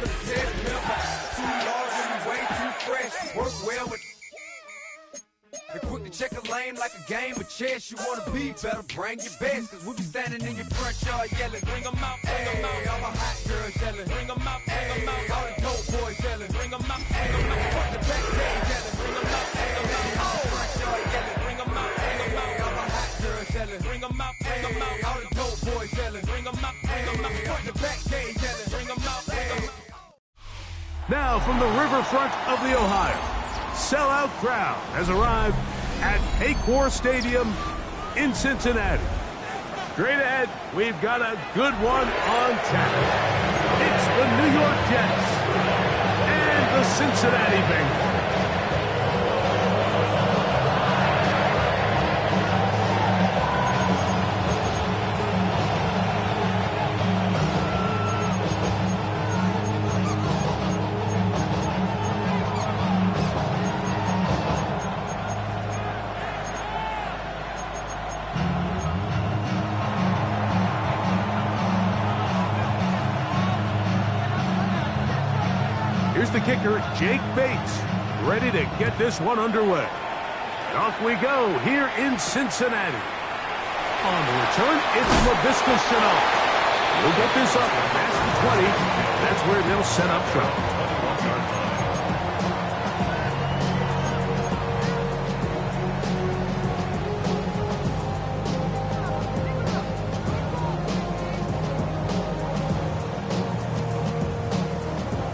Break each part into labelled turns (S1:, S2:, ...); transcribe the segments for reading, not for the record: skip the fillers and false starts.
S1: the test. Too large and way too fresh. Work well with. They're quick to check a lane like a game of chess. You wanna be better, bring your best. Cause we be standing in your front yard yelling. Bring them out, bring them out. All my hot girls yelling. Bring them out, bring them out. All the dope boys yelling. Bring them out, bring them out. Fuck the back day yelling. Bring them out, bring them out. All the front yard yelling. Bring them out, bring them out. All my hot girls yelling. Bring them out, bring them out. All the dope boys yelling. Bring them out, bring them out. Fuck the back day yelling. Bring them out, bring them out.
S2: Now from the riverfront of the Ohio, sellout crowd has arrived at Paycor Stadium in Cincinnati. Straight ahead, we've got a good one on tap. It's the New York Jets and the Cincinnati Bengals. Here's the kicker, Jake Bates, ready to get this one underway. And off we go here in Cincinnati. On the return, it's LaVisca Chenault. We'll get this up past the 20. That's where they'll set up shop.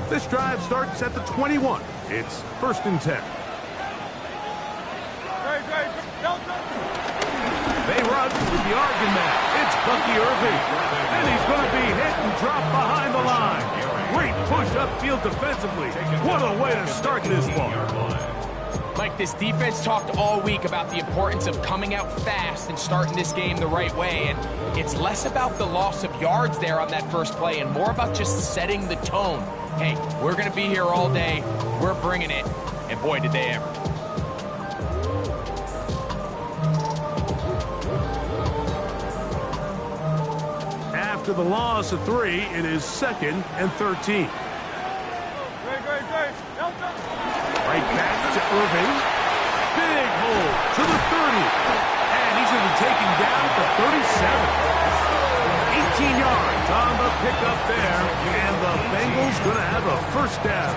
S2: This drive starts at the 21. It's 1st and 10. They run with the Oregon man. It's Bucky Irving. And he's going to be hit and dropped behind the line. Great push upfield defensively. What a way to start this ball.
S3: Mike, this defense talked all week about the importance of coming out fast and starting this game the right way. And it's less about the loss of yards there on that first play and more about just setting the tone. Hey, we're going to be here all day. We're bringing it. And boy, did they ever.
S2: After the loss of 3, it is 2nd and 13. Right back to Irving. Big hole to the 30. And he's going to be taken down at the 37. 18 yards on the pickup there, and the Bengals going to have a first down.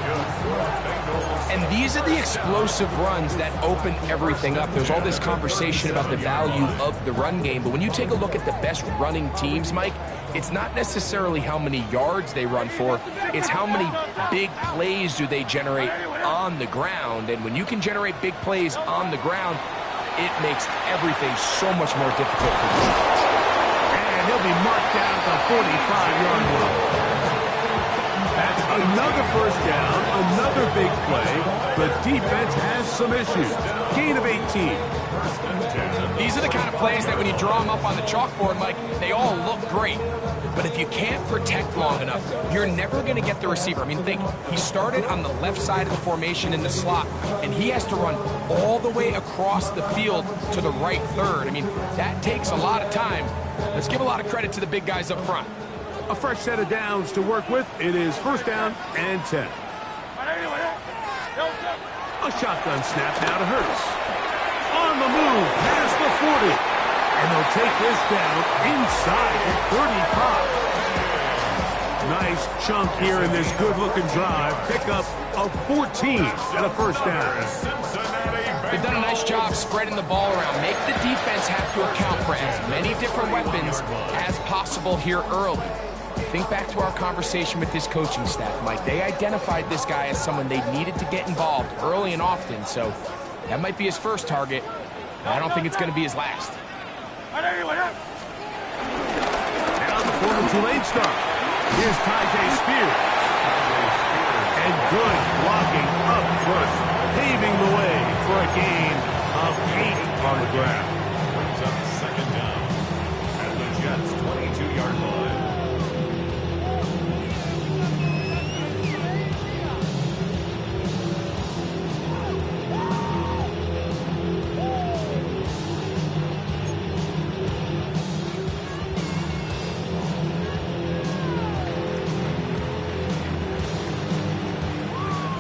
S3: And these are the explosive runs that open everything up. There's all this conversation about the value of the run game, but when you take a look at the best running teams, Mike, it's not necessarily how many yards they run for, it's how many big plays do they generate on the ground. And when you can generate big plays on the ground, it makes everything so much more difficult for the defense.
S2: And he'll be marked down at the 45-yard line. That's another first down, another big play. The defense has some issues. Gain of 18.
S3: These are the kind of plays that when you draw them up on the chalkboard, Mike, they all look great. But if you can't protect long enough, you're never going to get the receiver. I mean, think, he started on the left side of the formation in the slot, and he has to run all the way across the field to the right third. I mean, that takes a lot of time. Let's give a lot of credit to the big guys up front.
S2: A fresh set of downs to work with. It is 1st down and 10. A shotgun snap now to Hurts. On the move, past the 40. And they'll take this down inside the 35. Nice chunk here in this good-looking drive. Pickup of 14 and a first down.
S3: They've done a nice job spreading the ball around. Make the defense have to account for as many different weapons as possible here early. Think back to our conversation with this coaching staff, Mike. They identified this guy as someone they needed to get involved early and often, so that might be his first target, but I don't think it's going to be his last.
S2: Now the former Tulane star. Here's Tyjae Spears. And good blocking up front, paving the way for a gain of 8 on the ground.
S4: Brings up 2nd down at the Jets' 22-yard line.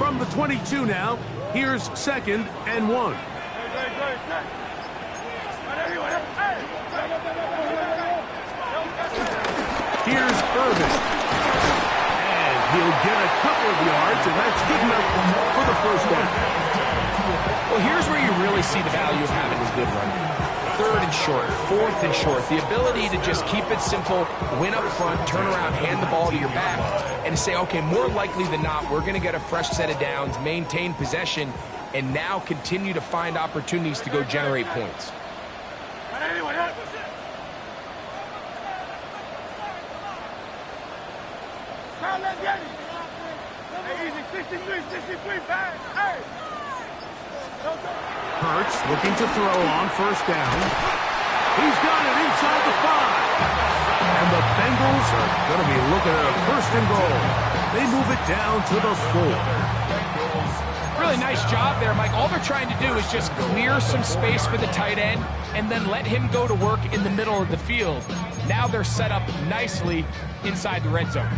S2: from the 22 now. Here's 2nd and 1. Here's Irving. And he'll get a couple of yards, and that's good enough for the first down.
S3: Well, here's where you really see the value of having a good run game. 3rd and short, 4th and short. The ability to just keep it simple, win up front, turn around, hand the ball to your back, and say, okay, more likely than not, we're going to get a fresh set of downs, maintain possession, and now continue to find opportunities to go generate points.
S2: Hurts looking to throw on 1st down. He's got it inside the 5. And the Bengals are going to be looking at a 1st and goal. They move it down to the 4.
S3: Really nice job there, Mike. All they're trying to do is just clear some space for the tight end and then let him go to work in the middle of the field. Now they're set up nicely inside the red zone.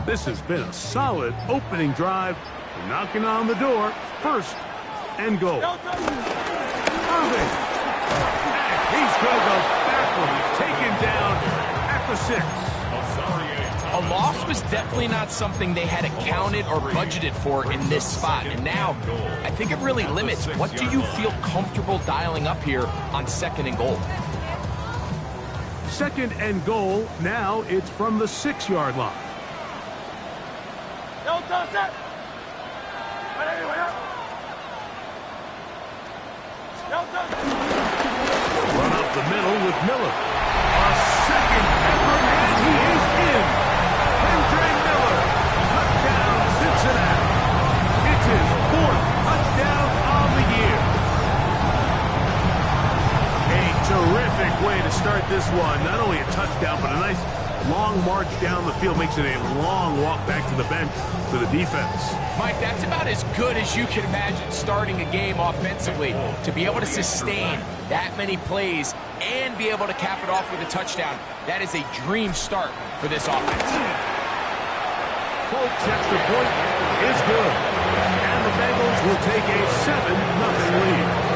S2: This has been a solid opening drive. Knocking on the door. 1st and goal. Irving. And he's going to go backward. Taken down at the 6.
S3: A loss was definitely not something they had accounted or budgeted for in this spot. And now, I think it really limits what do you feel comfortable dialing up here on 2nd and goal.
S2: 2nd and goal. Now it's from the 6-yard line. Run up the middle with Miller. A 2nd effort, and he is in. Andre Miller, touchdown Cincinnati. It's his 4th touchdown on the year. A terrific way to start this one. Not only a touchdown, but a nice long march down the field. Makes it a long walk back to the bench for the defense.
S3: Mike, that's about as good as you can imagine starting a game offensively. To be able to sustain that many plays and be able to cap it off with a touchdown, that is a dream start for this offense.
S2: Folks, extra point is good. And the Bengals will take a 7-0 lead.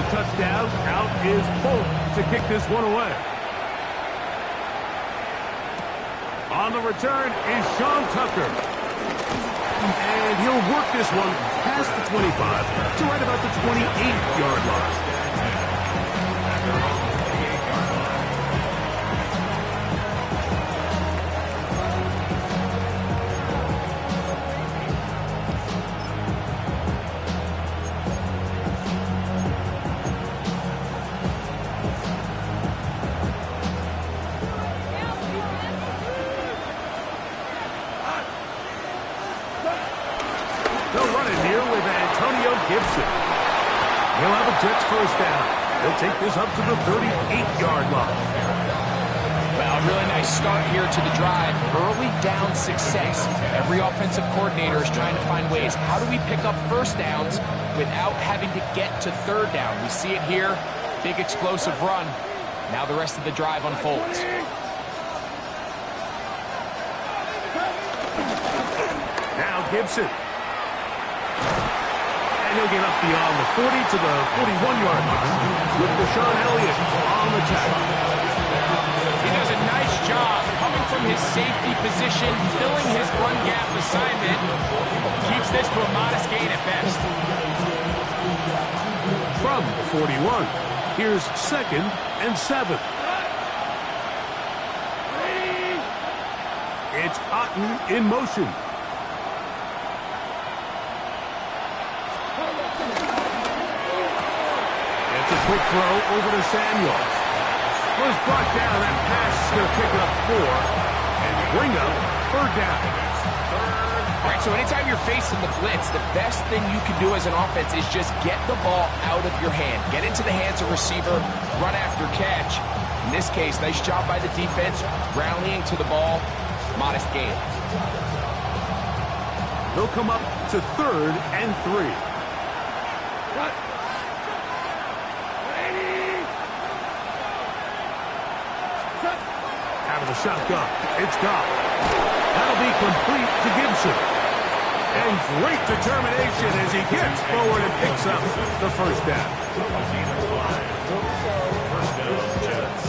S2: Touchdown, out is Polk to kick this one away. On the return is Sean Tucker. And he'll work this one past the 25 to right about the 28-yard line. He'll have a Jets 1st down. They'll take this up to the 38-yard line.
S3: Well, a really nice start here to the drive. Early down success. Every offensive coordinator is trying to find ways. How do we pick up 1st downs without having to get to 3rd down? We see it here. Big explosive run. Now the rest of the drive unfolds.
S2: Now Gibson. And he'll get up beyond the 40 to the 41-yard line with Deshaun Elliott on the tackle.
S3: He does a nice job coming from his safety position, filling his run gap assignment. Keeps this to a modest gain at best.
S2: From the 41, here's 2nd and 7. It's Otten in motion. It's a quick throw over to Samuel. Was brought down. That pass is going to pick up 4 and bring up 3rd down.
S3: All right, so anytime you're facing the blitz, the best thing you can do as an offense is just get the ball out of your hand. Get into the hands of receiver, run after catch. In this case, nice job by the defense, rallying to the ball. Modest gain.
S2: They'll come up to 3rd and 3. Having a shotgun. It's gone. That'll be complete to Gibson. And great determination as he gets forward and picks up the first down.
S4: First down, Jets.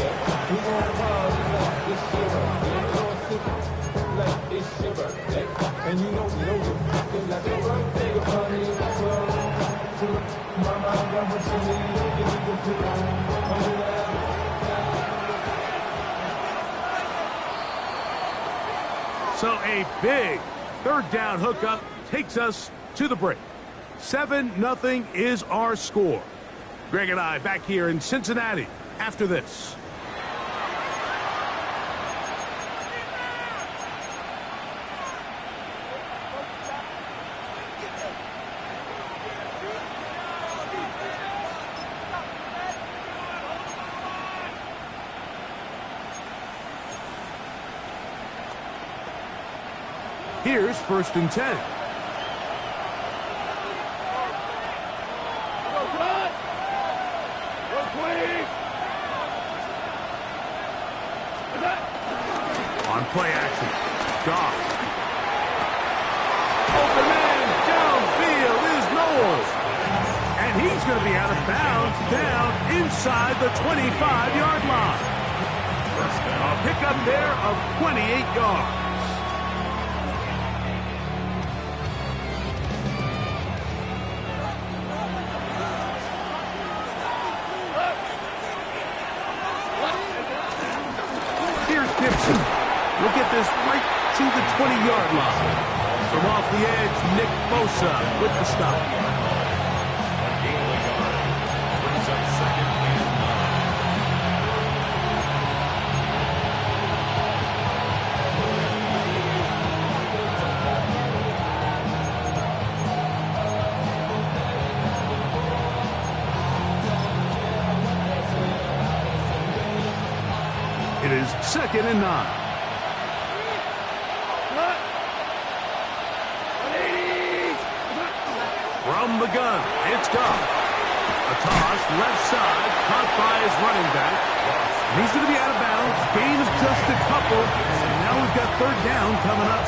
S2: So a big 3rd down hookup takes us to the break. 7-0 is our score. Greg and I back here in Cincinnati after this. Here's 1st and 10. On play action, Goff. Open man downfield is Knowles. And he's going to be out of bounds down inside the 25-yard line. A pickup there of 28 yards. Gibson will get this right to the 20-yard line. From off the edge, Nick Bosa with the stop.
S4: A gain of a yard. Brings up 2nd and
S2: 9. It is 2nd and 9. From the gun, it's Goff. A toss, left side, caught by his running back. And he's going to be out of bounds. Gain is just a couple. And now we've got 3rd down coming up.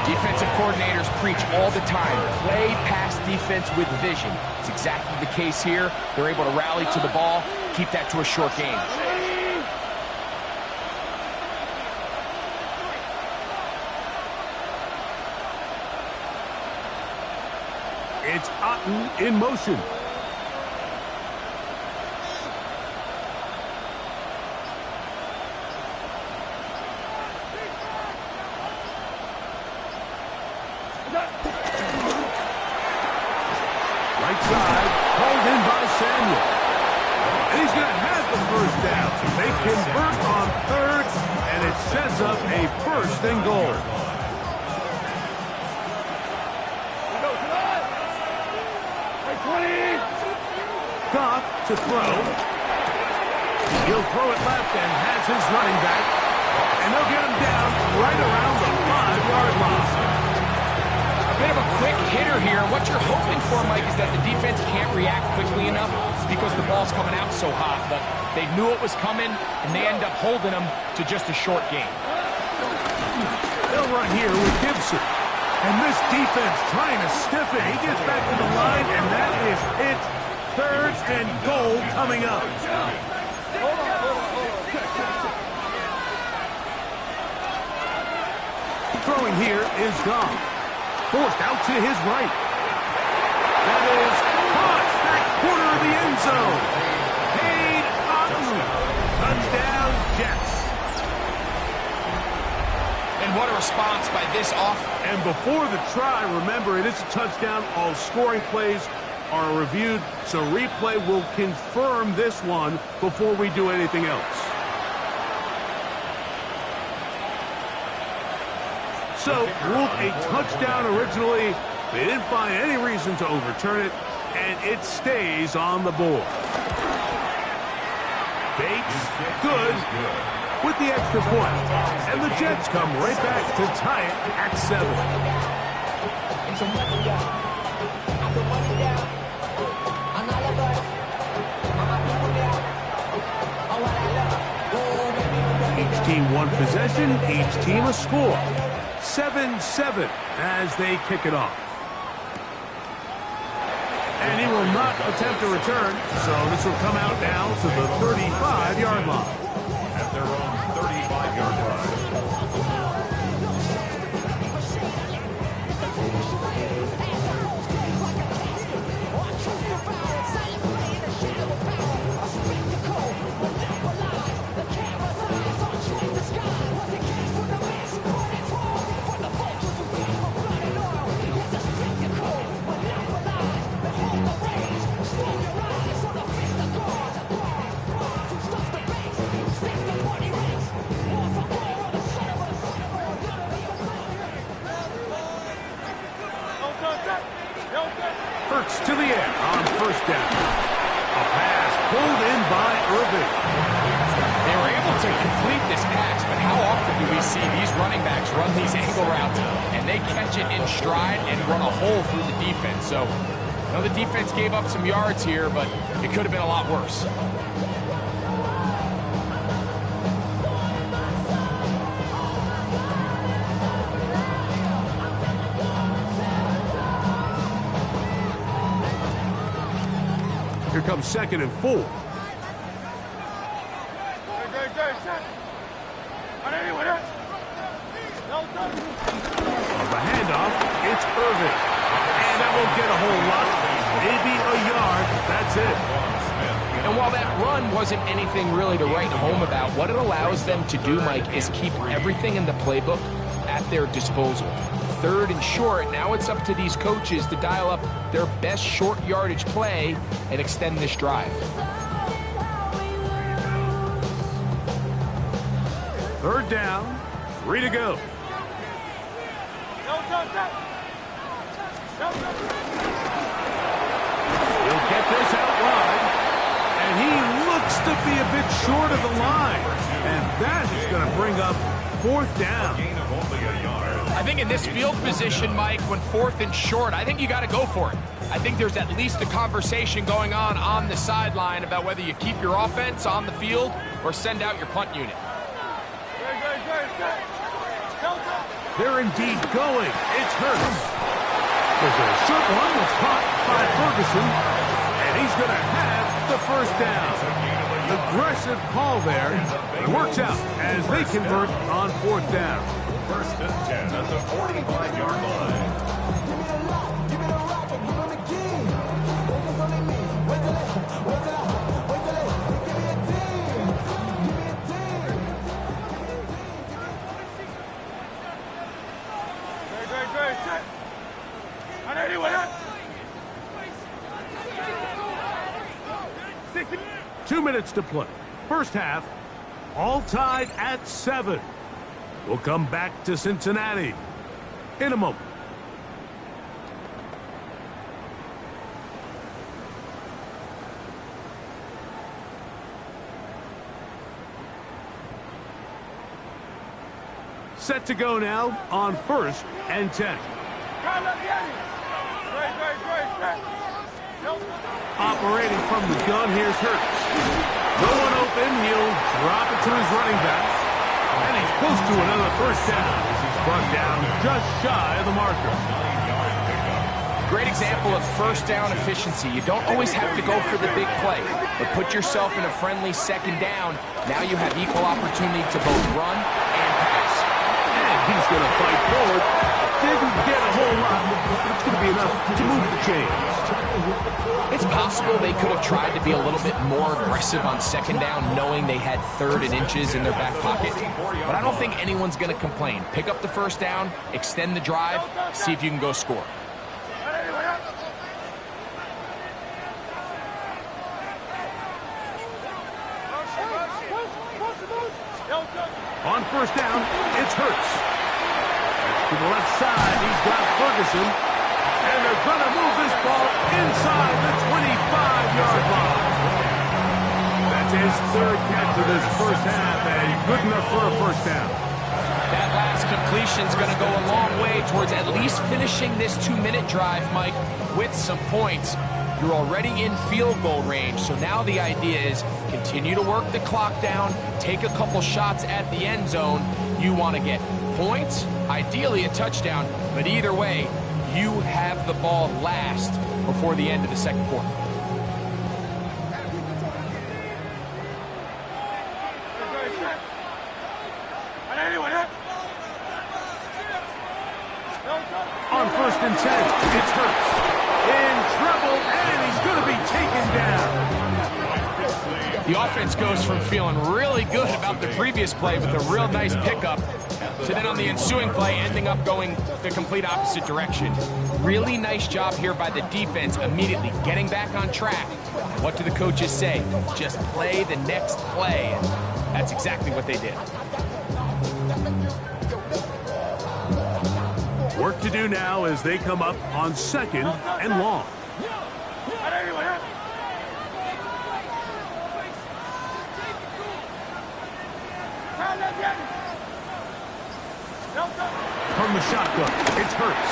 S3: Defensive coordinators preach all the time. Play pass defense with vision. It's exactly the case here. They're able to rally to the ball, keep that to a short game.
S2: It's Otten in motion. Right side, called in by Samuel. And he's going to have the 1st down. They convert on 3rd, and it sets up a 1st and goal. Goff to throw. He'll throw it left and has his running back. And they'll get him down right around the 5-yard line.
S3: A bit of a quick hitter here. What you're hoping for, Mike, is that the defense can't react quickly enough because the ball's coming out so hot. But they knew it was coming, and they end up holding them to just a short game.
S2: They'll run here with Gibson. And this defense trying to stiff it. He gets back to the line, and that is it. 3rd and goal coming up. Throwing here is Goff. Forced out to his right. That is caught back corner of the end zone. Cade Otton. Touchdown, Jets.
S3: And what a response by this offense.
S2: And before the try, remember, it is a touchdown. All scoring plays are reviewed, so replay will confirm this one before we do anything else. So, ruled a touchdown originally. They didn't find any reason to overturn it, and it stays on the board. Bates, good, with the extra point. And the Jets come right back to tie it at 7. Each team one possession, each team a score. 7-7 as they kick it off. And he will not attempt a return, so this will come out now to the 35-yard line.
S4: At their own 35-yard line.
S2: Hurts to the air on first down. A pass pulled in by Irving.
S3: They were able to complete this pass, but how often do we see these running backs run these angle routes and they catch it in stride and run a hole through the defense? So, you know, the defense gave up some yards here, but it could have been a lot worse.
S2: Here comes 2nd and 4.
S5: On
S2: the handoff, it's Irving. And that won't get a whole lot. Maybe a yard. That's it.
S3: And while that run wasn't anything really to write home about, what it allows them to do, Mike, is keep everything in the playbook at their disposal. 3rd and short, now it's up to these coaches to dial up their best short yardage play and extend this drive.
S2: 3rd down, 3 to go. He'll get this out wide, and he looks to be a bit short of the line, and that is going to bring up 4th down.
S4: Gain of only a yard.
S3: I think in this field position, Mike, when 4th and short, I think you got to go for it. I think there's at least a conversation going on the sideline about whether you keep your offense on the field or send out your punt unit.
S2: They're indeed going. It's Hurts. There's a short one that's caught by Ferguson, and he's going to have the 1st down. Aggressive call there. Works out as they convert on 4th down.
S4: 1st and 10 at the 45-yard line.
S2: Two minutes to play. First half, all tied at 7. We'll come back to Cincinnati in a moment. Set to go now on 1st and 10. Operating from the gun, here's Hurts. No one open, he'll drop it to his running back. And he's close to another 1st down as he's brought down just shy of the marker.
S3: Great example of 1st down efficiency. You don't always have to go for the big play, but put yourself in a friendly 2nd down. Now you have equal opportunity to both run and pass.
S2: And he's going to fight forward. Didn't get a whole lot, but it's going to be enough to move the chains.
S3: It's possible they could have tried to be a little bit more aggressive on 2nd down, knowing they had 3rd and inches in their back pocket. But I don't think anyone's going to complain. Pick up the 1st down, extend the drive, see if you can go score.
S2: On 1st down, it's Hurts. To the left side, he's got Ferguson. And they're going to move this ball inside the 25-yard line. That's his third catch of this first half, and good enough for a first down.
S3: That last completion is going to go a long way towards at least finishing this 2-minute drive, Mike, with some points. You're already in field goal range, so now the idea is continue to work the clock down, take a couple shots at the end zone. You want to get points, ideally a touchdown, but either way, you have the ball last before the end of the second quarter.
S2: On 1st and 10, it's Hurts. In trouble, and he's going to be taken down.
S3: The offense goes from feeling really good about the previous play with a real nice pickup to then on the ensuing play ending up going the complete opposite direction. Really nice job here by the defense immediately getting back on track. What do the coaches say? Just play the next play. And that's exactly what they did.
S2: Work to do now as they come up on 2nd and long. From the shotgun, it's Hurts.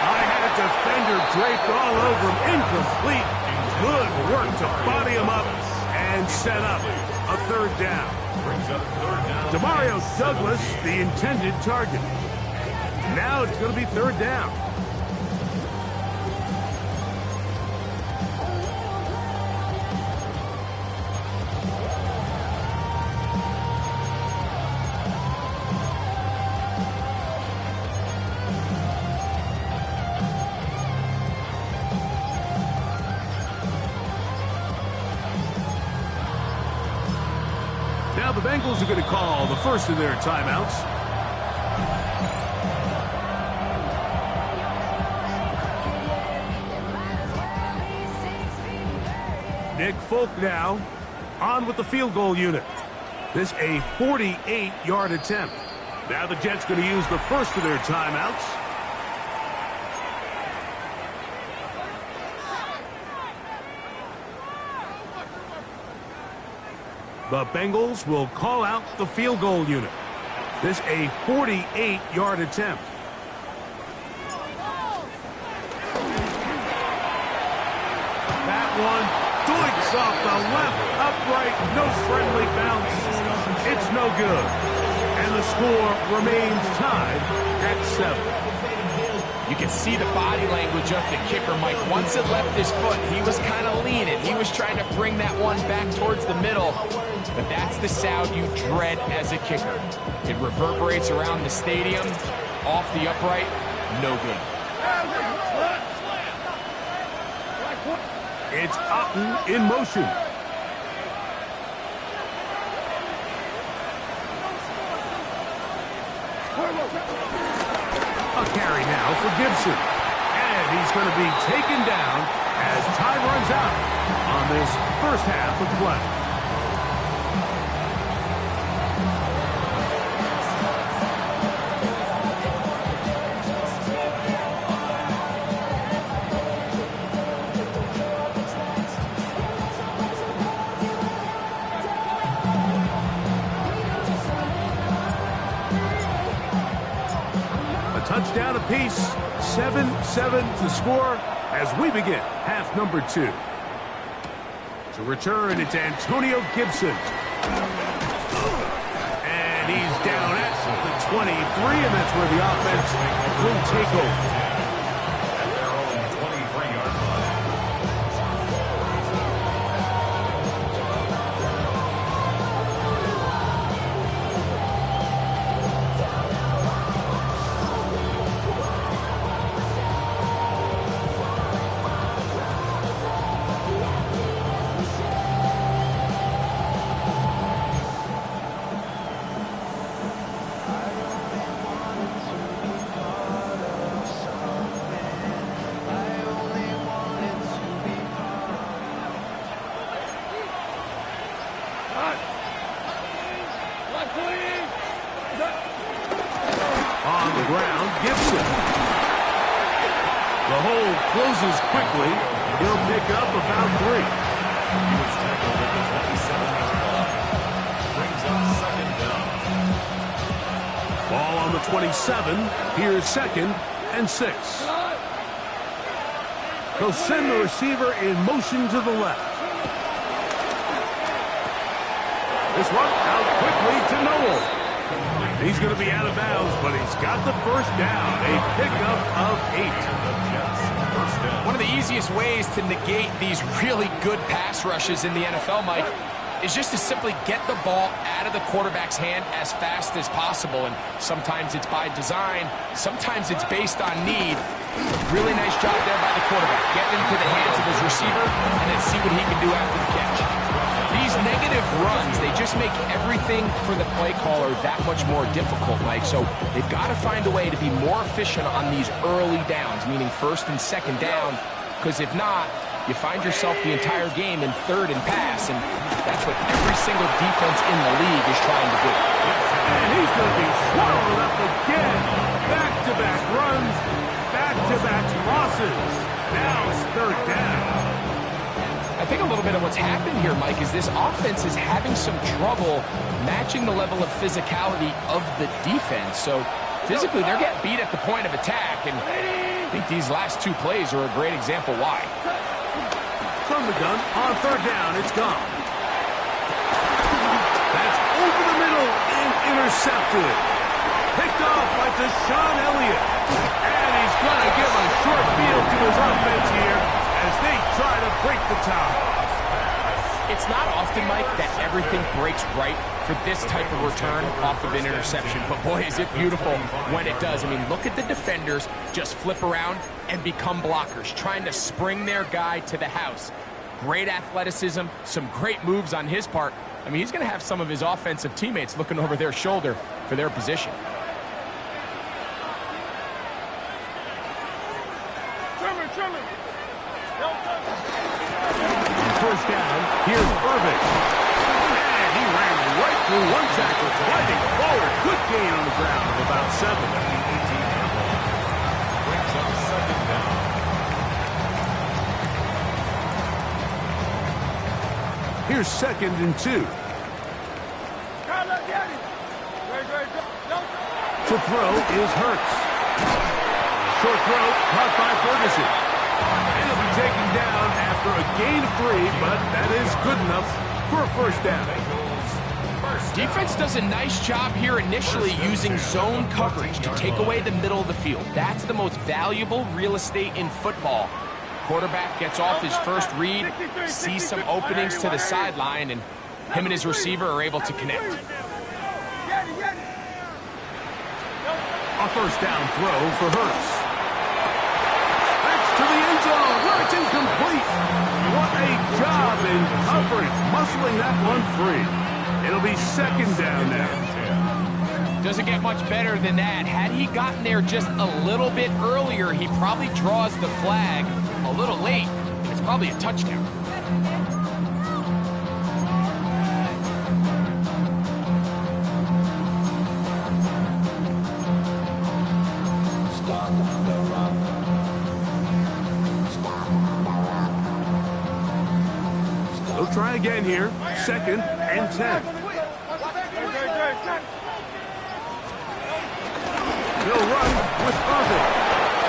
S2: I had a defender draped all over him. Incomplete. Good work to body him up and set up a 3rd down. Demario Douglas, the intended target. Now it's going to be 3rd down. Now the Bengals are going to call the first of their timeouts. Nick Folk now on with the field goal unit. This a 48-yard attempt. Now the Jets going to use the first of their timeouts. The Bengals will call out the field goal unit. This a 48-yard attempt. That one doinks off the left upright, no friendly bounce. It's no good. And the score remains tied at 7.
S3: You can see the body language of the kicker, Mike. Once it left his foot, he was kind of leaning. He was trying to bring that one back towards the middle. But that's the sound you dread as a kicker. It reverberates around the stadium, off the upright, no good.
S2: It's Otten in motion. A carry now for Gibson. And he's going to be taken down as time runs out on this first half of play. Touchdown apiece, 7-7 to score as we begin half number 2. To return, it's Antonio Gibson. And he's down at the 23, and that's where the offense will take over. ground, Gibson. The hole closes quickly. He'll pick up about 3.
S4: He was tackled at the 27-yard line. Brings up second down.
S2: Ball on the 27. Here's 2nd and 6. He'll send the receiver in motion to the left. This one out quickly to Noel. He's going to be out of bounds, but he's got the first down. A pickup of 8.
S3: One of the easiest ways to negate these really good pass rushes in the NFL, Mike, is just to simply get the ball out of the quarterback's hand as fast as possible. And sometimes it's by design, sometimes it's based on need. Really nice job there by the quarterback. Get into the hands of his receiver and then see what he can do after the catch. These negative runs, they just make everything for the play caller that much more difficult, Mike. So they've got to find a way to be more efficient on these early downs, meaning 1st and 2nd down, because if not, you find yourself the entire game in 3rd and pass, and that's what every single defense in the league is trying to do.
S2: And he's going to be swallowed up again. Back-to-back runs, back-to-back losses. Now it's 3rd down.
S3: I think a little bit of what's happened here, Mike, is this offense is having some trouble matching the level of physicality of the defense. So physically, they're getting beat at the point of attack, and I think these last 2 plays are a great example why.
S2: From the gun, on 3rd down, it's gone. That's over the middle and intercepted. Picked off by Deshaun Elliott. And he's going to give a short field to his offense here as they try to break the tie.
S3: It's not often, Mike, that everything breaks right for this type of return off of an interception. But boy, is it beautiful when it does. I mean, look at the defenders just flip around and become blockers, trying to spring their guy to the house. Great athleticism, some great moves on his part. I mean, he's going to have some of his offensive teammates looking over their shoulder for their position.
S2: First down, here's Irving. And he ran right through one tackle, sliding forward. Good gain on the ground of about 7.
S4: Brings up second down.
S2: Here's 2nd and 2. To throw is Hurts. Short throw caught by Ferguson. And he'll be taken down after a gain of 3, but that is good enough for a first down.
S3: Defense does a nice job here initially using zone coverage to take away the middle of the field. That's the most valuable real estate in football. Quarterback gets off his first read, sees some openings to the sideline, and him and his receiver are able to connect.
S2: A first down throw for Hurts. That's to the end zone where it's incomplete. What a job in coverage, muscling that one free. It'll be 2nd down now.
S3: Doesn't get much better than that. Had he gotten there just a little bit earlier, he probably draws the flag a little late. It's probably a touchdown.
S2: They'll try again here. 2nd and 10. He'll run with Irving.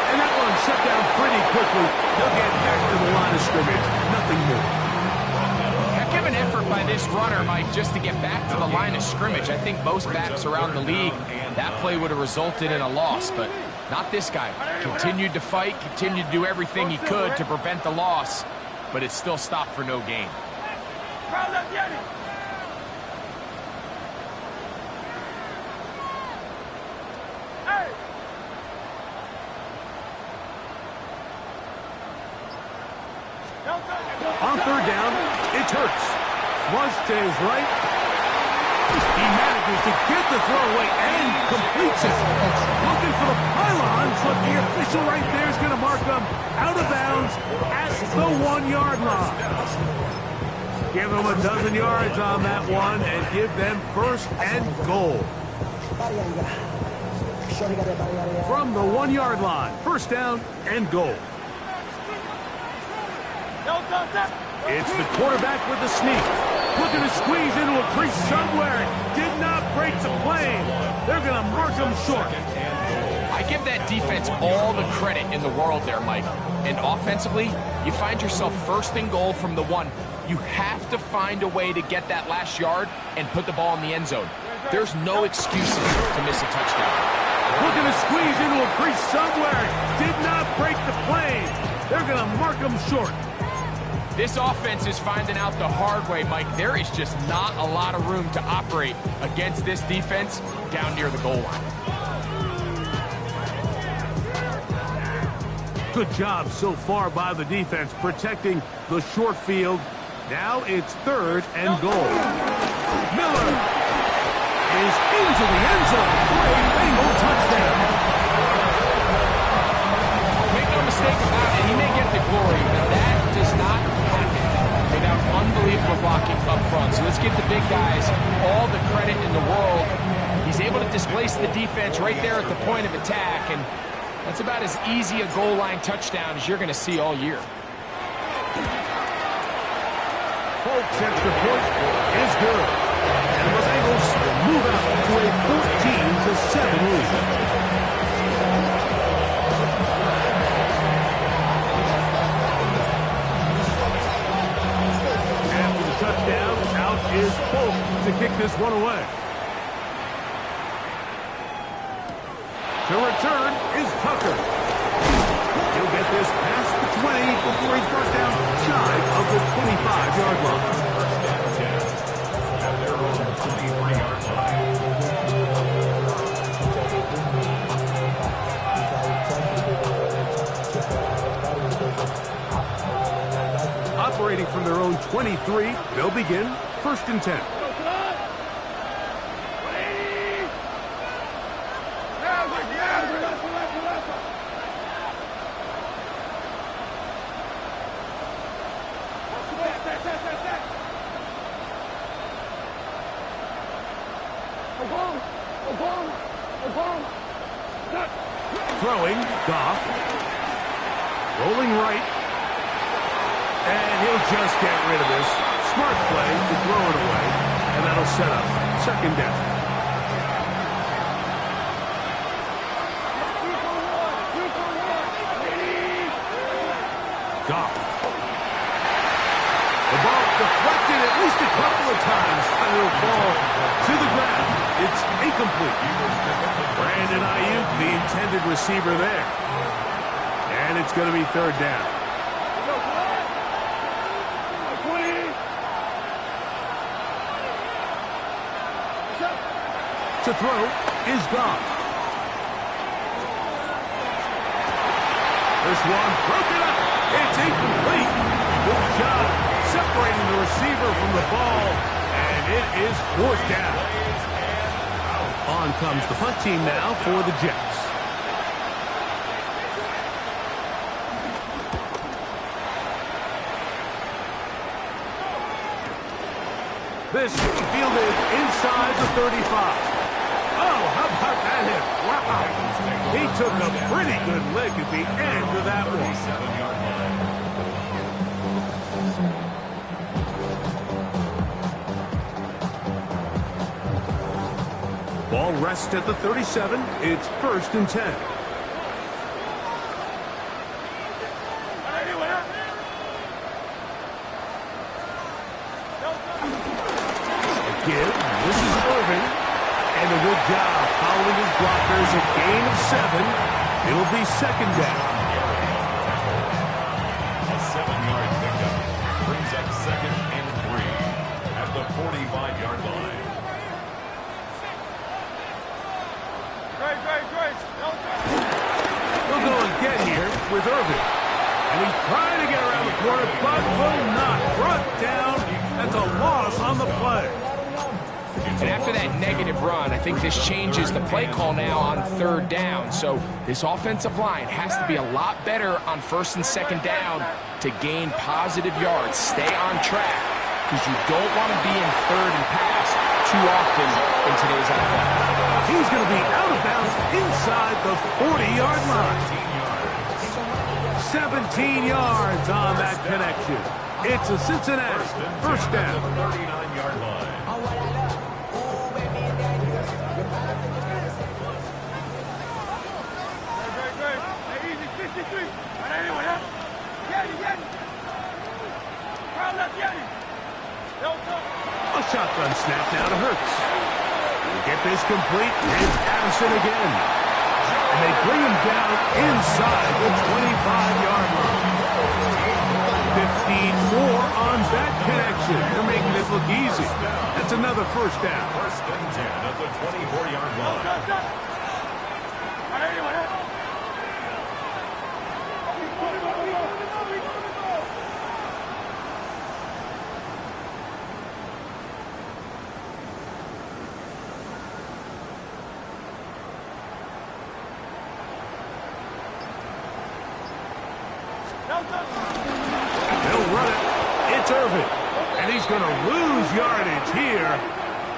S2: And that one shut down pretty quickly. They'll get back to the line of scrimmage. Nothing more.
S3: Heck of an effort by this runner, Mike, just to get back to the line of scrimmage. I think most backs around the league, that play would have resulted in a loss, but not this guy. Continued to fight, continued to do everything he could to prevent the loss, but it still stopped for no gain.
S2: On 3rd down, it's Hurts. Flush to his right. He manages to get the throw away and completes it. Looking for the pylons, but the official right there is going to mark them out of bounds at the 1-yard line. Give them a dozen yards on that one and give them 1st and goal. From the 1-yard line, first down and goal. It's the quarterback with the sneak. Looking to squeeze into a crease somewhere. Did not break the plane. They're going to mark him short.
S3: I give that defense all the credit in the world there, Mike. And offensively, you find yourself first and goal from the 1. You have to find a way to get that last yard and put the ball in the end zone. There's no excuses to miss a touchdown.
S2: Looking to squeeze into a crease somewhere. Did not break the plane. They're going to mark him short.
S3: This offense is finding out the hard way, Mike. There is just not a lot of room to operate against this defense down near the goal line.
S2: Good job so far by the defense protecting the short field. Now it's third and goal. Miller is into the end zone for a Bengal touchdown.
S3: Make no mistake about it, he may get the glory, but that does not happen without unbelievable blocking up front. So let's give the big guys all the credit in the world. He's able to displace the defense right there at the point of attack, and that's about as easy a goal line touchdown as you're going to see all year.
S2: Folks, extra point is good. And the Bengals move out to a 14-7 lead. After the touchdown, out is Polk to kick this one away. To return is Tucker. He'll get this past the 20 before he's brought down shy of the 25-yard line.
S4: First down 10 at their own 23-yard line.
S2: Operating from their own 23, they'll begin first and 10. Throwing, Goff. Rolling right. And he'll just get rid of this. Smart play to throw it away. And that'll set up second down. Goff. The ball deflected at least a couple of times. And it'll fall to the ground. It's incomplete. Brandon Ayuk, the intended receiver there. And it's going to be third down. To throw is Goff. This one broken up. It's incomplete. Good job separating the receiver from the ball. And it is fourth down. On comes the punt team now for the Jets. This fielded inside the 35. Oh, how about that hit? Wow. He took a pretty good lick at the end of that one.
S4: 7-yard line.
S2: Ball rests at the 37. It's first and 10. Give. This is Irving. And a good job following his blockers. A gain of 7. It'll be second down.
S4: A 7-yard pickup brings up second and 3 at the 45-yard line.
S2: He'll go again here with Irving. And he's trying to get around the corner, but will not. Brought down. That's a loss on the play.
S3: And after that negative run, I think this changes the play call now on third down. So this offensive line has to be a lot better on first and second down to gain positive yards. Stay on track because you don't want to be in third and pass too often in today's NFL.
S2: He's going to be out of bounds inside the 40-yard line. 17 yards on that connection. It's a Cincinnati first down.
S4: 39-yard line.
S2: A shotgun snap now to Hurts. He'll get this complete. It's Addison again. And they bring him down inside the 25-yard line. 15 more on that connection. They're making it look easy. That's another first down.
S4: First and 10 at the 24-yard line.
S2: They'll run it. It's Irvin. And he's going to lose yardage here.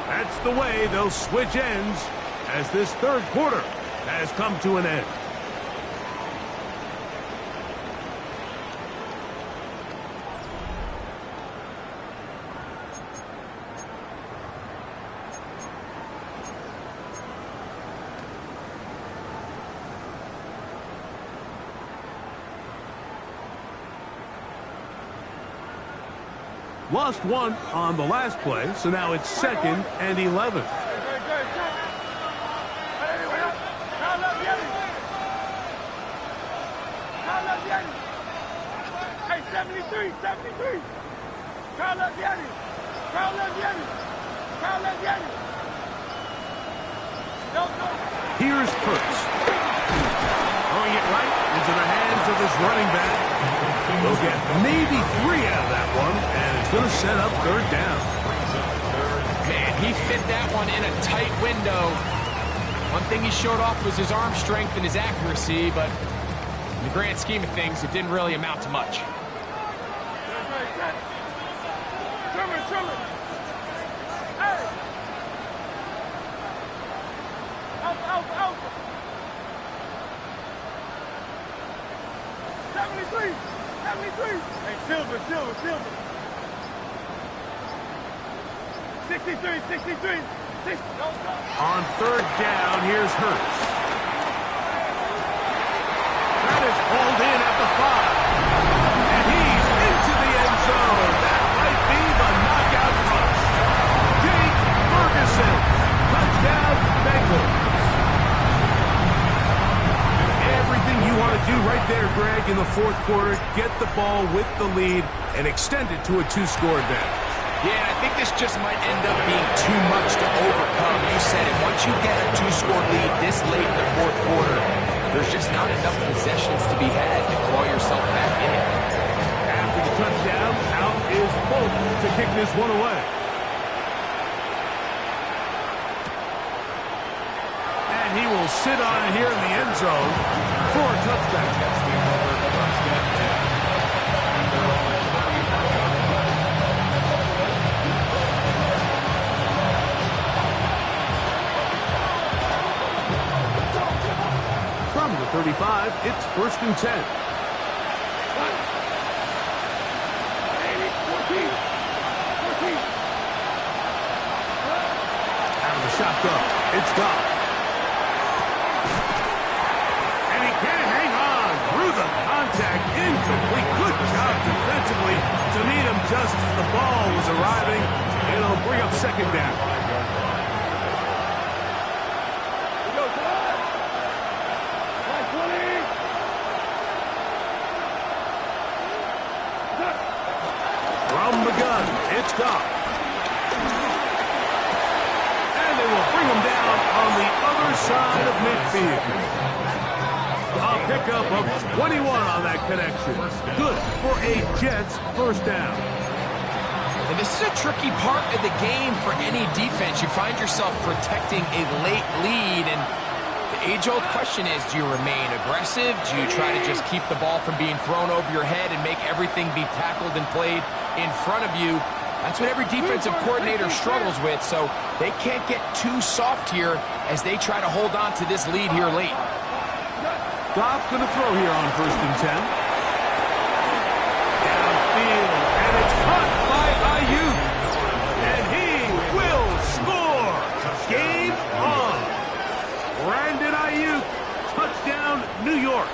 S2: That's the way they'll switch ends as this third quarter has come to an end. Lost one on the last play, so now it's 2nd and 11.
S5: Hey, 73.
S2: Here's Hurts. Throwing it right into the hands of his running back. They'll get maybe 3 out of that one, and it's going to set up third down.
S3: Man, he fit that one in a tight window. One thing he showed off was his arm strength and his accuracy, but in the grand scheme of things, it didn't really amount to much.
S5: Hey, Silver. 63.
S2: On third down, here's Hurts. That is hauled in at the 5. And he's into the end zone. That might be the knockout punch. Jake Ferguson. Touchdown, Bengals. Everything you want to do right there, Greg, in the fourth quarter. Get the ball with the lead and extend it to a 2-score advantage.
S3: Yeah, I think this just might end up being too much to overcome. You said it. Once you get a 2-score lead this late in the fourth quarter, there's just not enough possessions to be had to claw yourself back in it.
S2: After the touchdown, out is Bolt to kick this one away. And he will sit on it here in the end zone for a touchdown. From the 35, it's 1st and 10. Out of the shotgun, it's Goff. And he can't hang on through the contact. Incomplete. Good job defensively to meet him just as the ball was arriving. It'll bring up 2nd down. From the gun, it's Goff. And they will bring him down on the other side of midfield. A pickup of 21 on that connection. Good for a Jets first down.
S3: And this is a tricky part of the game for any defense. You find yourself protecting a late lead, and the age-old question is, do you remain aggressive? Do you try to just keep the ball from being thrown over your head and make everything be tackled and played in front of you? That's what every defensive coordinator struggles with, so they can't get too soft here as they try to hold on to this lead here late.
S2: Goff going to throw here on 1st and 10. Downfield, and it's caught by Ayuk. And he will score. Game on. Brandon Ayuk, touchdown, New York.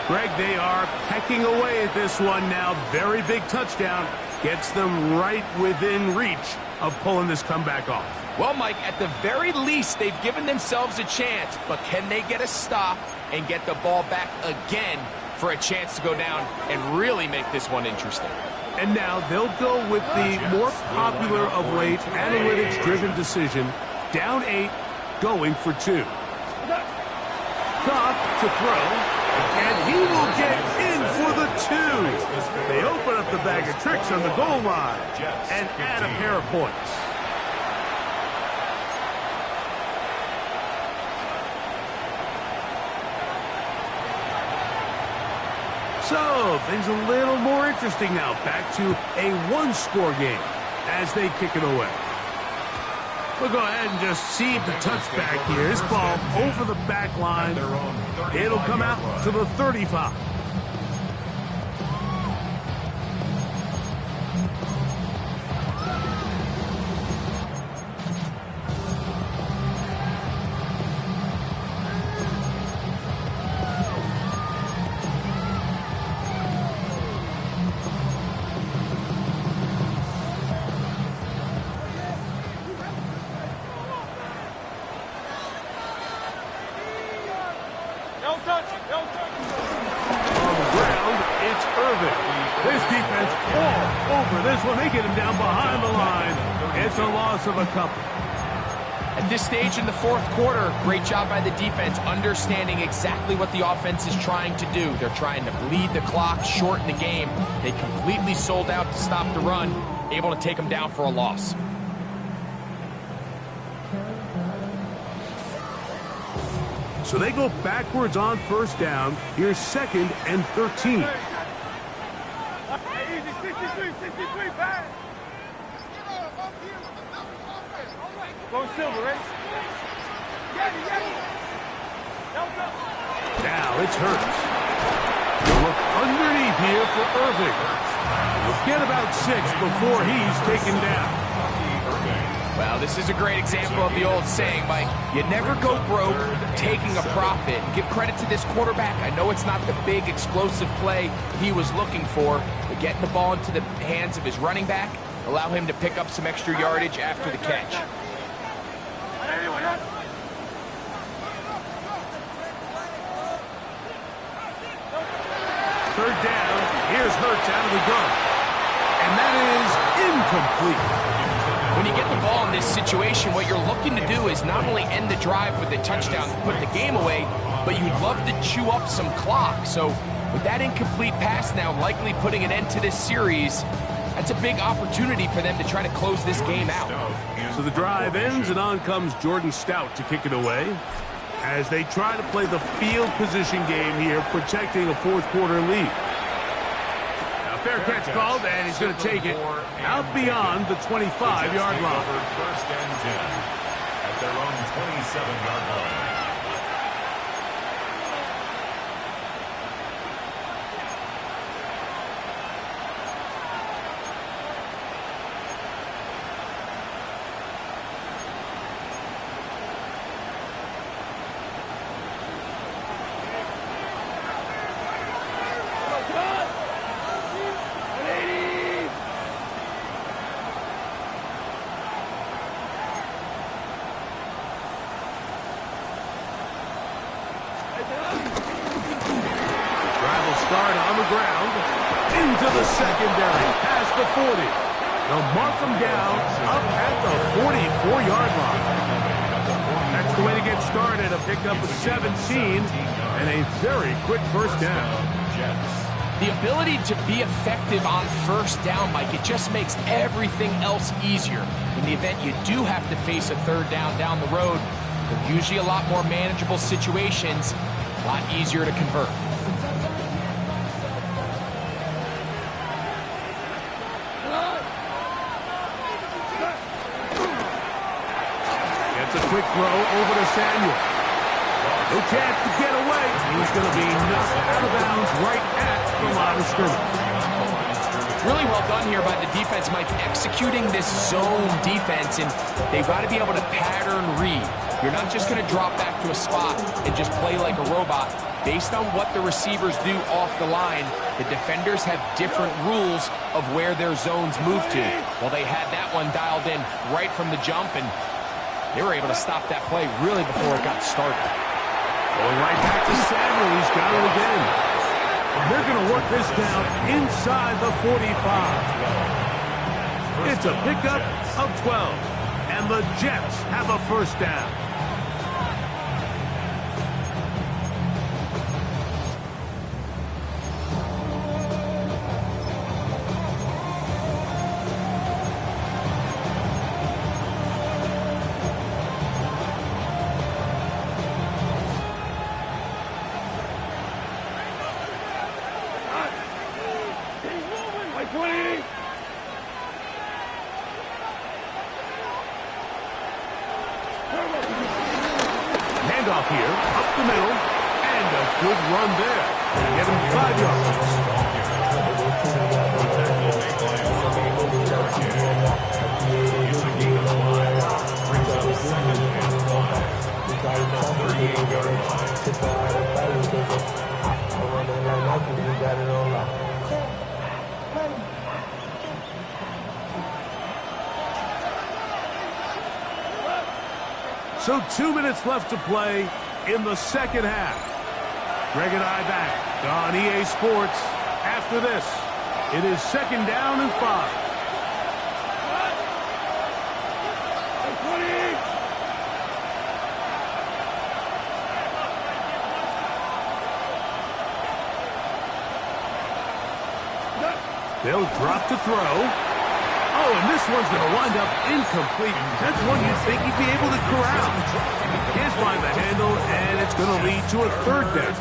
S2: Greg, they are pecking away at this one now. Very big touchdown. Gets them right within reach of pulling this comeback off.
S3: Well, Mike, at the very least, they've given themselves a chance, but can they get a stop and get the ball back again for a chance to go down and really make this one interesting?
S2: And now they'll go with the more popular of late analytics-driven decision. Down 8, going for 2. Goff to throw. And he will get in for the 2. They open up the bag of tricks on the goal line and add a pair of points. So, things a little more interesting now. Back to a one-score game as they kick it away. We'll go ahead and just see the touchback here. This ball over the back line. It'll come out to the 35. Of a couple.
S3: At this stage in the 4th quarter, great job by the defense understanding exactly what the offense is trying to do. They're trying to bleed the clock, shorten the game. They completely sold out to stop the run, able to take them down for a loss.
S2: So they go backwards on 1st down. Here's 2nd and 13.
S5: Hey, easy, 63, pass. Go Silver, right?
S2: Now it's Hurts. They'll look underneath here for Irving. We'll get about 6 before he's taken down.
S3: Well, this is a great example of the old saying, Mike. You never go broke taking a profit. Give credit to this quarterback. I know it's not the big explosive play he was looking for, but getting the ball into the hands of his running back, allow him to pick up some extra yardage after the catch.
S2: 3rd down. Here's Hurts out of the gun. And that is incomplete.
S3: When you get the ball in this situation, what you're looking to do is not only end the drive with a touchdown to put the game away, but you'd love to chew up some clock. So with that incomplete pass now likely putting an end to this series, that's a big opportunity for them to try to close this game out.
S2: So the drive ends, and on comes Jordan Stout to kick it away as they try to play the field position game here, protecting a 4th quarter lead. Now, fair catch called, and he's going to take it out beyond the 25-yard line.
S4: 1st and 10 at their own 27-yard line.
S2: Start on the ground, into the secondary, past the 40. They'll mark them down up at the 44-yard line. That's the way to get started, a pickup of 17 and a very quick 1st down.
S3: The ability to be effective on 1st down, Mike, it just makes everything else easier. In the event you do have to face a 3rd down the road, they're usually a lot more manageable situations, a lot easier to convert.
S2: throw over to Samuel. No chance to get away. He's going to be knocked out of bounds right at the line of scrimmage.
S3: Really well done here by the defense, Mike, executing this zone defense, and they've got to be able to pattern read. You're not just going to drop back to a spot and just play like a robot. Based on what the receivers do off the line, the defenders have different rules of where their zones move to. Well, they had that one dialed in right from the jump, and they were able to stop that play really before it got started.
S2: Going right back to Samuel. He's got it again. And they're going to work this down inside the 45. It's a pickup of 12. And the Jets have a first down.
S5: Handoff
S2: here, up the middle, and a good run there. Get him 5 yards. So 2 minutes left to play in the second half. Greg and I back on EA Sports. After this, it is second down and 5. They'll drop to throw. Oh, and this one's going to wind up incomplete. That's one you'd think he'd be able to corral. Can't find the handle, and it's going to lead to a third down.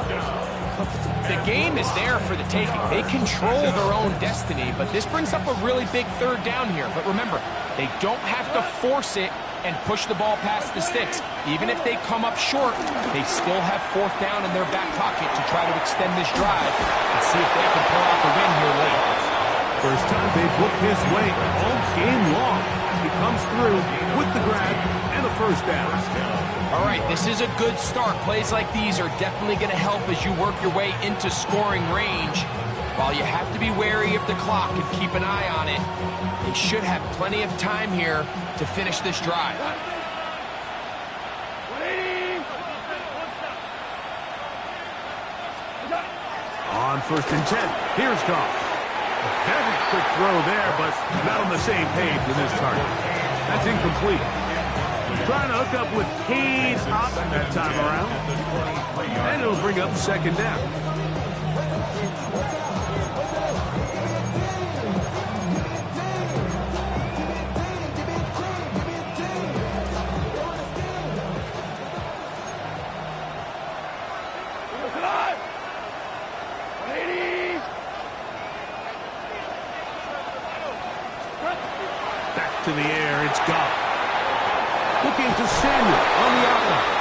S3: The game is there for the taking. They control their own destiny, but this brings up a really big third down here. But remember, they don't have to force it and push the ball past the sticks. Even if they come up short, they still have fourth down in their back pocket to try to extend this drive and see if they can pull out the win here late.
S2: First time they've looked his way all game long. He comes through with the grab and a first down.
S3: All right, this is a good start. Plays like these are definitely going to help as you work your way into scoring range. While you have to be wary of the clock and keep an eye on it, they should have plenty of time here to finish this drive.
S2: On 1st and 10, here's Goff. Very quick throw there, but not on the same page with his target. That's incomplete. Trying to hook up with Hayes Otten that time around. And it'll bring up second down. To the air, it's Goff. Looking to Samuel on the outline.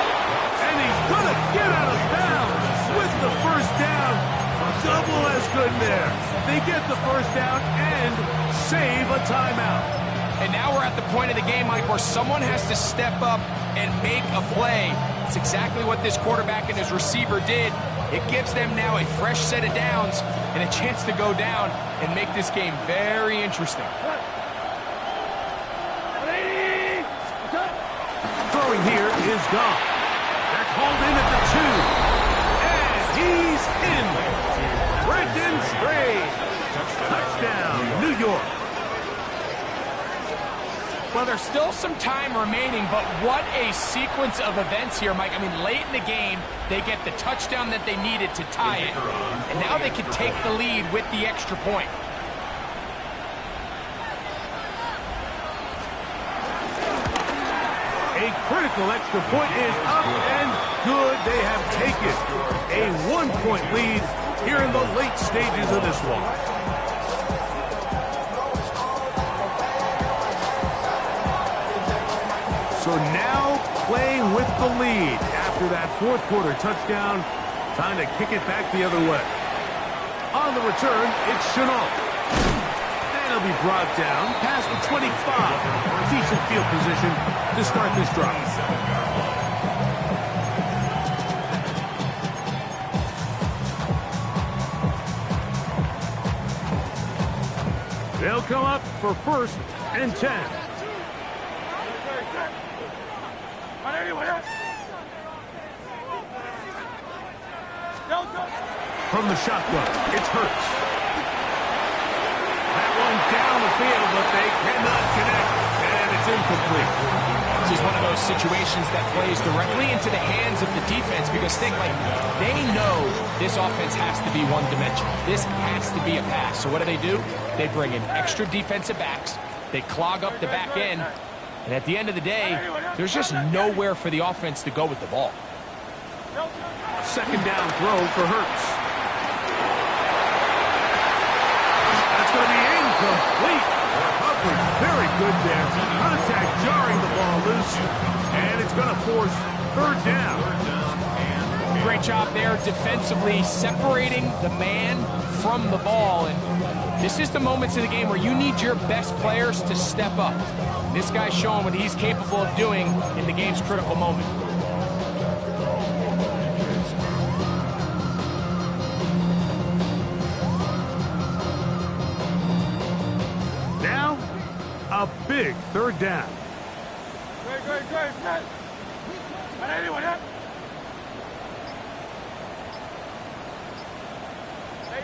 S2: And he's going to get out of bounds with the first down. Double as good there. They get the first down and save a timeout.
S3: And now we're at the point of the game, Mike, where someone has to step up and make a play. It's exactly what this quarterback and his receiver did. It gives them now a fresh set of downs and a chance to go down and make this game very interesting.
S2: Throwing here is Goff. That's hauled in at the 2. And he's in. Brendan Strange. Touchdown, New York.
S3: Well, there's still some time remaining, but what a sequence of events here, Mike. I mean, late in the game, they get the touchdown that they needed to tie it, and now they can take the lead with the extra point.
S2: A critical extra point is up and good. They have taken a 1-point lead here in the late stages of this one. So now playing with the lead after that fourth quarter touchdown. Time to kick it back the other way. On the return, it's Chenault. And he'll be brought down past the 25. Decent field position to start this drive. They'll come up for 1st and 10. From the shotgun, it's Hurts. That one down the field, but they cannot connect, and it's incomplete.
S3: This is one of those situations that plays directly into the hands of the defense because think like they know this offense has to be one-dimensional. This has to be a pass. So what do? They bring in extra defensive backs. They clog up the back end. And at the end of the day, there's just nowhere for the offense to go with the ball.
S2: Second down throw for Hurts. That's going to be incomplete. Recovery very good there. Contact jarring the ball loose. And it's going to force 3rd down.
S3: Great job there defensively, separating the man from the ball. And this is the moments in the game where you need your best players to step up. This guy's showing what he's capable of doing in the game's critical moment.
S2: Now, a big 3rd down.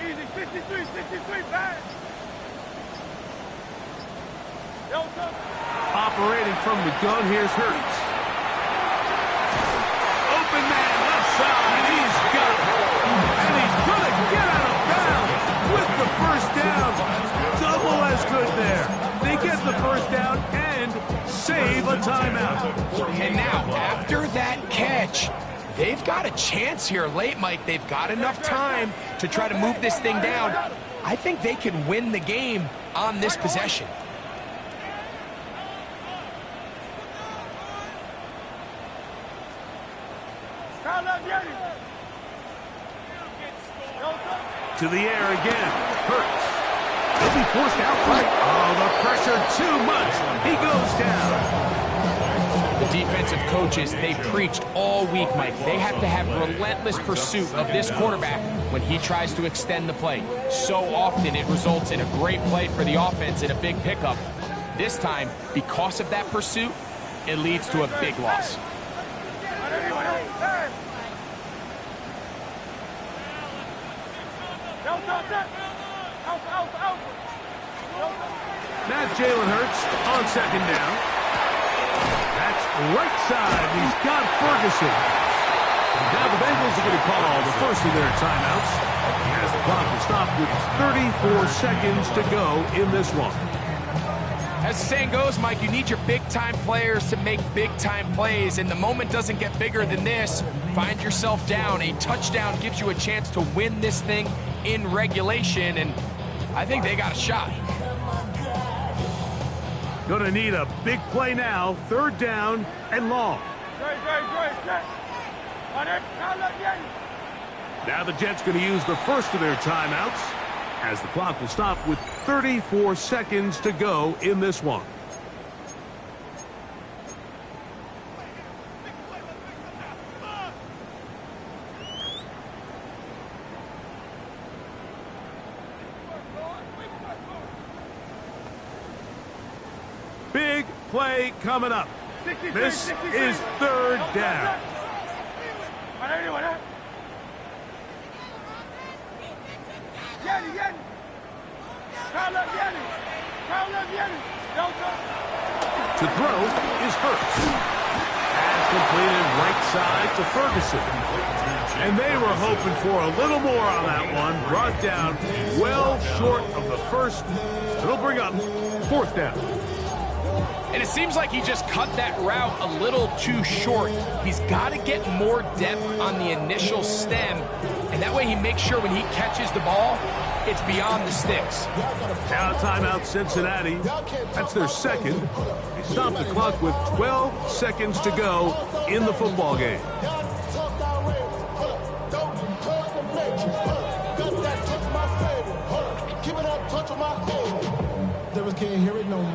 S6: Easy, 63, back.
S2: Operating from the gun, here's Hurts. Open man, left side, he's got it. And he's going to get out of bounds with the 1st down. Double as good there. They get the 1st down and save a timeout.
S3: And now, after that catch, they've got a chance here late, Mike. They've got enough time to try to move this thing down. I think they can win the game on this possession.
S2: To the air again. Hurts. He'll be forced out. Oh, the pressure too much. He goes down.
S3: The defensive coaches, they preached all week, Mike. They have to have relentless pursuit of this quarterback when he tries to extend the play. So often it results in a great play for the offense and a big pickup. This time, because of that pursuit, it leads to a big loss.
S2: Not Jalen Hurts on 2nd down. That's right side. He's got Ferguson. Now the Bengals are going to call the first of their timeouts as the clock will stop with 34 seconds to go in this one.
S3: As the saying goes, Mike, you need your big-time players to make big-time plays, and the moment doesn't get bigger than this. Find yourself down. A touchdown gives you a chance to win this thing in regulation, and I think they got a shot.
S2: Gonna need a big play now. 3rd down and long. Now the Jets gonna use the first of their timeouts as the clock will stop with 34 seconds to go in this one. Big play coming up. This is 3rd down. To throw is Hurts. Pass completed right side to Ferguson. And they were hoping for a little more on that one. Brought down well short of the first. It'll bring up 4th down.
S3: And it seems like he just cut that route a little too short. He's got to get more depth on the initial stem, and that way he makes sure when he catches the ball, it's beyond the sticks.
S2: Now timeout Cincinnati. That's their second. They stop the clock with 12 seconds to go in the football game.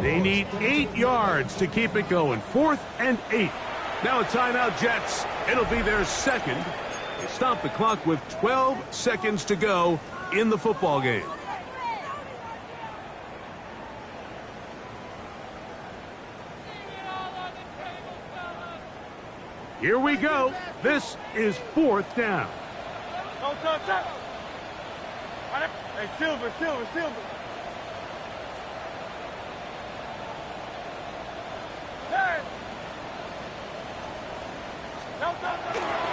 S2: They need 8 yards to keep it going. 4th and 8. Now a timeout, Jets. It'll be their second. They stop the clock with 12 seconds to go in the football game. Here we go. This is 4th down.
S6: Hey, Silver.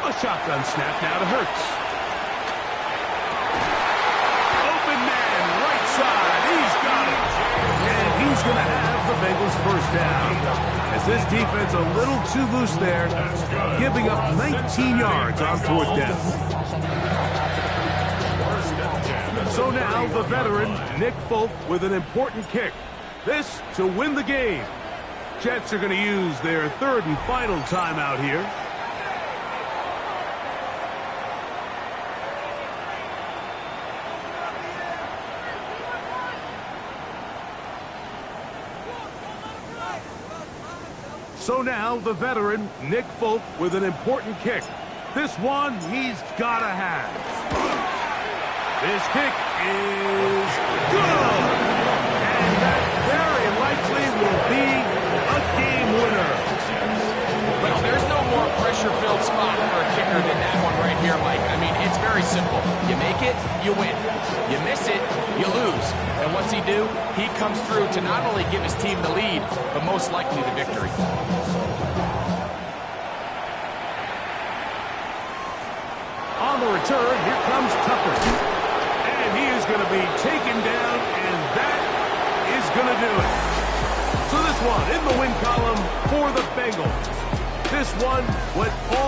S2: A shotgun snap now to Hurts. Open man, right side. He's got it. And he's going to have the Bengals first down. As this defense a little too loose there, giving up 19 yards on 4th down. So now the veteran, Nick Folk, with an important kick. This to win the game. Jets are going to use their 3rd and final timeout here. So now the veteran, Nick Folk, with an important kick. This one he's got to have. This kick is good. And that very likely will be a game winner.
S3: Well, there's no more pressure-filled spot for a kicker than that one right here, Mike. I mean, it's very simple. You make it, you win. You miss it, you lose. And what's he do? He comes through to not only give his team the lead, but most likely the victory.
S2: On the return, here comes Tucker. And he is going to be taken down, and that is going to do it. So this one in the win column for the Bengals. This one went all